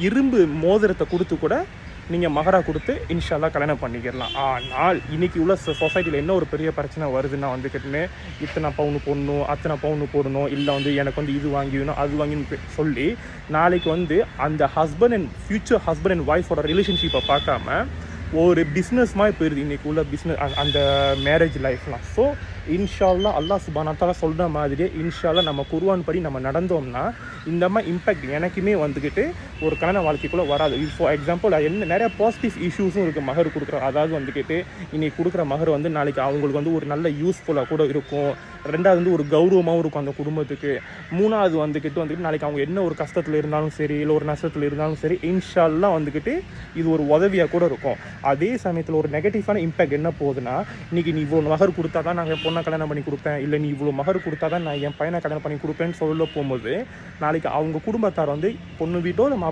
இரும்பு மோதிரத்தை கொடுத்து கூட நீங்கள் மகரா கொடுத்து இன்ஷால்லா கல்யாணம் பண்ணிக்கிடலாம். ஆனால் இன்றைக்கி உள்ள சொசைட்டியில் என்ன ஒரு பெரிய பிரச்சனை வருதுன்னா வந்துக்கிட்டுன்னு இத்தனை பவுனு போடணும், அத்தனை பவுனு போடணும், இல்லை வந்து எனக்கு வந்து இது வாங்கிடணும் அது வாங்கின்னு சொல்லி நாளைக்கு வந்து அந்த husband and future husband and ஒய்ஃபோட ரிலேஷன்ஷிப்பை பார்க்காம ஒரு பிஸ்னஸ் மாதிரி போயிடுது இன்றைக்கி உள்ள பிஸ்னஸ் அந்த மேரேஜ் லைஃப்லாம். ஸோ இன்ஷால்லா அல்லாஹ் சுப்ஹானஹு வ தஆலா சொல்கிற மாதிரியே இன்ஷால்லா நம்ம குர்ஆன் படி நம்ம நடந்தோம்னா இந்த மாதிரி இம்பேக்ட் எனக்குமே வந்துக்கிட்டு ஒரு கல்யாண வாழ்க்கைக்குள்ளே வராது. ஃபார் எக்ஸாம்பிள் என்ன நிறைய பாசிட்டிவ் இஷ்யூஸும் இருக்குது மகர் கொடுக்குற. அதாவது வந்துக்கிட்டு இன்றைக்கி கொடுக்குற மகர் வந்து நாளைக்கு அவங்களுக்கு வந்து ஒரு நல்ல யூஸ்ஃபுல்லாக கூட இருக்கும். ரெண்டாவது வந்து ஒரு கௌரவமாகவும் இருக்கும் அந்த குடும்பத்துக்கு. மூணாவது வந்துக்கிட்டு நாளைக்கு அவங்க என்ன ஒரு கஷ்டத்தில் இருந்தாலும் சரி, இல்லை ஒரு நஷ்டத்தில் இருந்தாலும் சரி, இன்ஷால்லா வந்துக்கிட்டு இது ஒரு உதவியாக கூட இருக்கும். அதே சமயத்தில் ஒரு நெகட்டிவான இம்பேக்ட் என்ன போகுதுன்னா, இன்றைக்கி நீ இவ்வளோ மகர் கொடுத்தா தான் நான் என் பொண்ணை கல்யாணம் பண்ணி கொடுப்பேன், இல்லை நீ இவ்வளோ மகர் கொடுத்தா தான் நான் என் பையனை கல்யாணம் பண்ணி கொடுப்பேன்னு சொல்ல போகும்போது நாளைக்கு அவங்க குடும்பத்தார் வந்து பொண்ணு வீட்டோ இல்லை